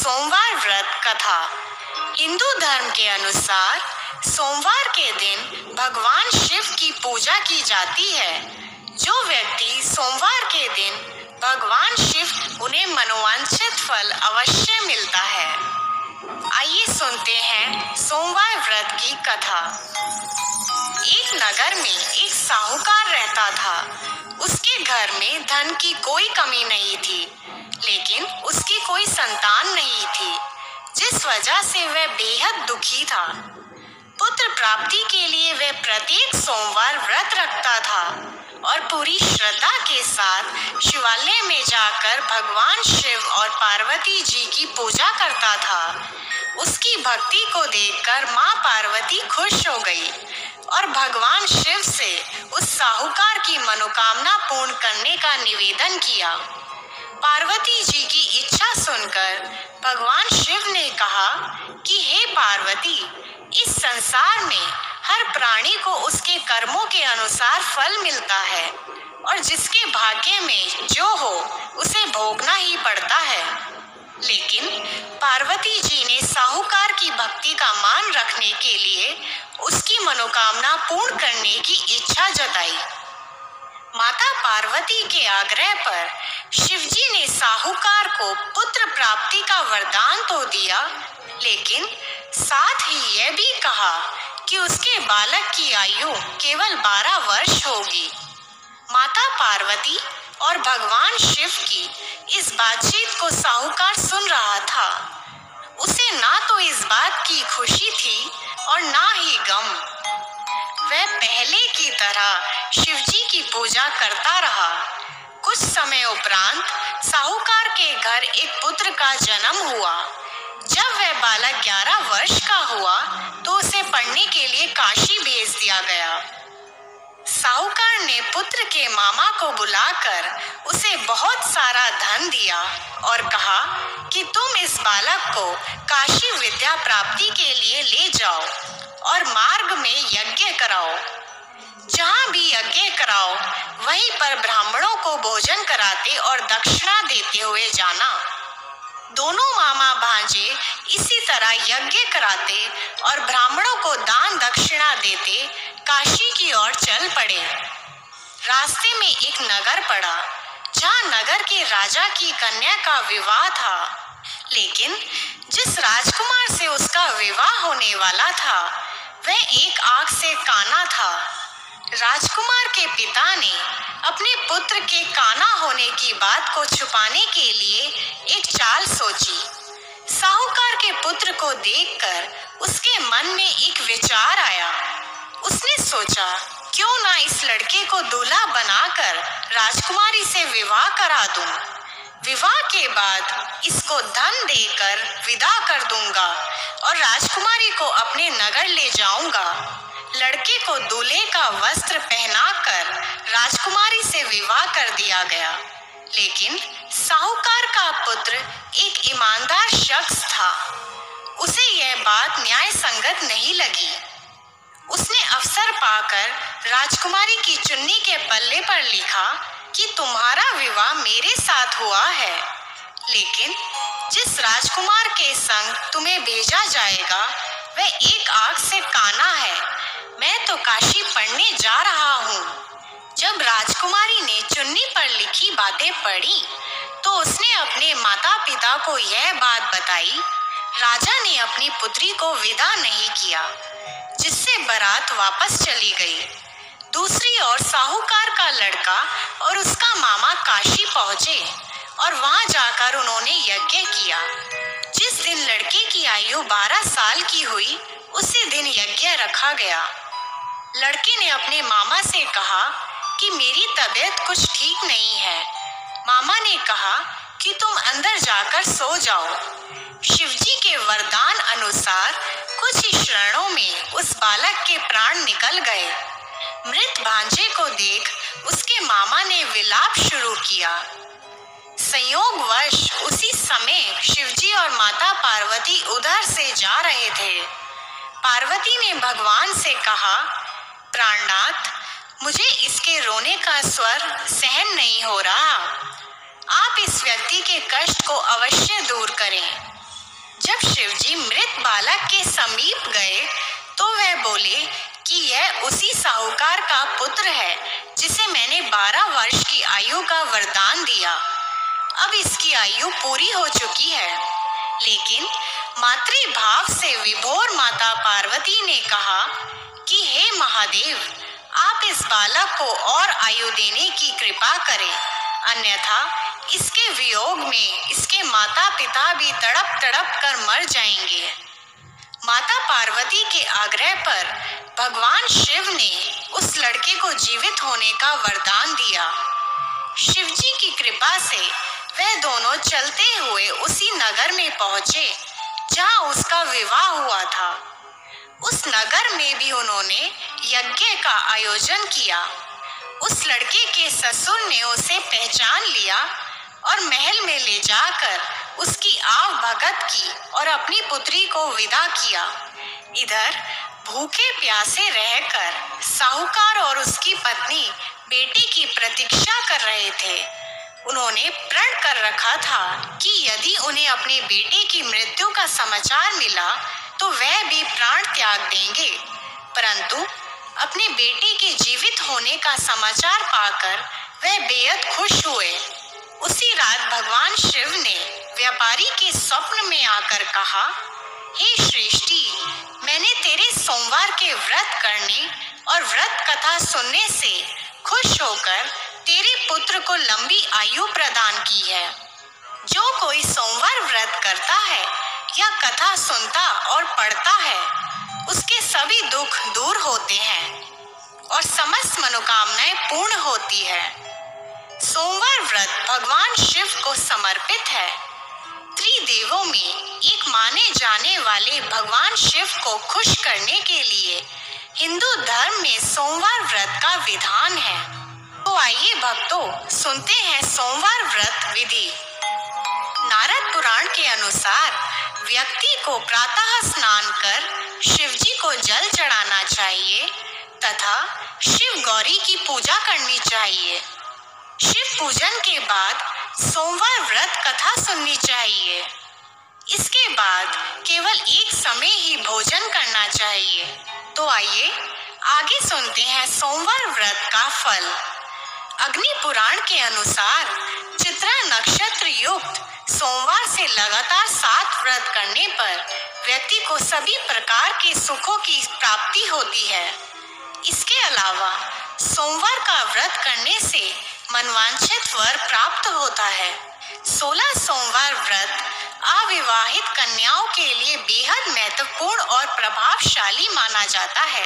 सोमवार व्रत कथा। हिंदू धर्म के अनुसार सोमवार के दिन भगवान शिव की पूजा की जाती है। जो व्यक्ति सोमवार के दिन भगवान शिव उन्हें मनोवांछित फल अवश्य मिलता है। आइए सुनते हैं सोमवार व्रत की कथा। एक नगर में एक साहूकार रहता था। उसके घर में धन की कोई कमी नहीं थी, लेकिन उसकी कोई संतान नहीं थी, जिस वजह से वह बेहद दुखी था। पुत्र प्राप्ति के लिए वह प्रत्येक सोमवार व्रत रखता था और पूरी श्रद्धा के साथ शिवालय में जाकर भगवान शिव और पार्वती जी की पूजा करता था। उसकी भक्ति को देखकर माँ पार्वती खुश हो गई और भगवान शिव से उस साहूकार की मनोकामना पूर्ण करने का निवेदन किया। पार्वती जी की इच्छा सुनकर भगवान शिव ने कहा कि हे पार्वती, इस संसार में हर प्राणी को उसके कर्मों के अनुसार फल मिलता है और जिसके भाग्य में जो हो उसे भोगना ही पड़ता है। लेकिन पार्वती जी ने साहूकार की भक्ति का मान रखने के लिए उसकी मनोकामना पूर्ण करने की इच्छा जताई। माता पार्वती के आग्रह पर शिवजी ने साहूकार को पुत्र प्राप्ति का वरदान तो दिया, लेकिन साथ ही यह भी कहा कि उसके बालक की आयु केवल 12 वर्ष होगी। माता पार्वती और भगवान शिव की इस बातचीत को साहूकार सुन रहा था। उसे ना तो इस बात की खुशी थी और ना ही गम। वह पहले की तरह शिवजी की पूजा करता रहा। कुछ समय उपरांत साहूकार के घर एक पुत्र का जन्म हुआ। जब वह बालक 11 वर्ष का हुआ तो उसे पढ़ने के लिए काशी भेज दिया गया। साहूकार ने पुत्र के मामा को बुलाकर उसे बहुत सारा धन दिया और कहा कि तुम इस बालक को काशी विद्या प्राप्ति के लिए ले जाओ और मार्ग में यज्ञ कराओ। जहाँ भी यज्ञ कराओ वहीं पर ब्राह्मणों को भोजन कराते और दक्षिणा देते हुए जाना। दोनों मामा भांजे इसी तरह यज्ञ कराते और ब्राह्मणों को दान दक्षिणा देते काशी की ओर चल पड़े। रास्ते में एक नगर पड़ा, जहाँ नगर के राजा की कन्या का विवाह था। लेकिन जिस राजकुमार से उसका विवाह होने वाला था वह एक आंख से काना था। राजकुमार के पिता ने अपने पुत्र के काना होने की बात को छुपाने के लिए एक चाल सोची। साहूकार के पुत्र को देखकर उसके मन में एक विचार आया। उसने सोचा, क्यों ना इस लड़के को दूल्हा बनाकर राजकुमारी से विवाह करा दूं। विवाह के बाद इसको धन देकर विदा कर दूंगा और राजकुमारी को अपने नगर ले जाऊंगा। लड़के को दूल्हे का वस्त्र पहनाकर राजकुमारी से विवाह कर दिया गया। लेकिन साहूकार का पुत्र एक ईमानदार शख्स था। उसे यह बात न्याय संगत नहीं लगी। उसने अवसर पाकर राजकुमारी की चुन्नी के पल्ले पर लिखा कि तुम्हारा विवाह मेरे साथ हुआ है, लेकिन जिस राजकुमार के संग तुम्हें भेजा जाएगा वह एक आंख से काना है। मैं तो काशी पढ़ने जा रहा हूँ। जब राजकुमारी ने चुन्नी पर लिखी बातें पढ़ी तो उसने अपने माता पिता को यह बात बताई। राजा ने अपनी पुत्री को विदा नहीं किया, जिससे बारात वापस चली गई। दूसरी ओर साहूकार का लड़का और उसका मामा काशी पहुंचे और वहां जाकर उन्होंने यज्ञ किया। जिस दिन लड़के की आयु 12 साल की हुई उसी दिन यज्ञ रखा गया। लड़के ने अपने मामा से कहा कि मेरी तबीयत कुछ ठीक नहीं है। मामा ने कहा कि तुम अंदर जाकर सो जाओ। शिवजी के वरदान अनुसार कुछ ही क्षणों में उस बालक के प्राण निकल गए। मृत भांजे को देख उसके मामा ने विलाप शुरू किया। संयोगवश उसी समय शिवजी और माता पार्वती उधर से जा रहे थे। पार्वती ने भगवान से कहा, प्राणनाथ, मुझे इसके रोने का स्वर सहन नहीं हो रहा। आप इस व्यक्ति के कष्ट को अवश्य दूर करें। बालक के समीप गए तो वह बोले कि यह उसी साहूकार का पुत्र है जिसे मैंने 12 वर्ष की आयु का वरदान दिया। अब इसकी आयु पूरी हो चुकी है। लेकिन मातृभाव से विभोर माता पार्वती ने कहा कि हे महादेव, आप इस बालक को और आयु देने की कृपा करें, अन्यथा इसके वियोग में इसके माता पिता भी तड़प तड़प कर मर जाएंगे। माता पार्वती के आग्रह पर भगवान शिव ने उस लड़के को जीवित होने का वरदान दिया। शिव जी की कृपा से वह दोनों चलते हुए उसी नगर में पहुंचे जहां उसका विवाह हुआ था। उस नगर में भी उन्होंने यज्ञ का आयोजन किया। उस लड़के के ससुर ने उसे पहचान लिया और महल में ले जाकर उसकी आव भगत की और अपनी पुत्री को विदा किया। इधर भूखे प्यासे रहकर साहूकार और उसकी पत्नी बेटी की प्रतीक्षा कर रहे थे। उन्होंने प्रण कर रखा था कि यदि उन्हें अपने बेटे की मृत्यु का समाचार मिला तो वह भी प्राण त्याग देंगे, परंतु अपने बेटे के जीवित होने का समाचार पाकर वह बेहद खुश हुए। उसी रात भगवान शिव ने व्यापारी के स्वप्न में आकर कहा, हे श्रेष्ठी, मैंने तेरे सोमवार के व्रत करने और व्रत कथा सुनने से खुश होकर तेरे पुत्र को लंबी आयु प्रदान की है। जो कोई सोमवार व्रत करता है या कथा सुनता और पढ़ता है, उसके सभी दुख दूर होते हैं और समस्त मनोकामनाएं पूर्ण होती है। सोमवार व्रत भगवान शिव को समर्पित है। त्रिदेवों में एक माने जाने वाले भगवान शिव को खुश करने के लिए हिंदू धर्म में सोमवार व्रत का विधान है। तो आइए भक्तों, सुनते हैं सोमवार व्रत विधि। नारद पुराण के अनुसार व्यक्ति को प्रातः स्नान कर शिव जी को जल चढ़ाना चाहिए तथा शिव गौरी की पूजा करनी चाहिए। शिव पूजन के बाद सोमवार व्रत कथा सुननी चाहिए। इसके बाद केवल एक समय ही भोजन करना चाहिए। तो आइए आगे सुनते हैं सोमवार व्रत का फल। अग्नि पुराण के अनुसार चित्रा नक्षत्र युक्त सोमवार से लगातार 7 व्रत करने पर व्यक्ति को सभी प्रकार के सुखों की प्राप्ति होती है। इसके अलावा सोमवार का व्रत करने से मनवांछित वर प्राप्त होता है। 16 सोमवार व्रत अविवाहित कन्याओं के लिए बेहद महत्वपूर्ण और प्रभावशाली माना जाता है।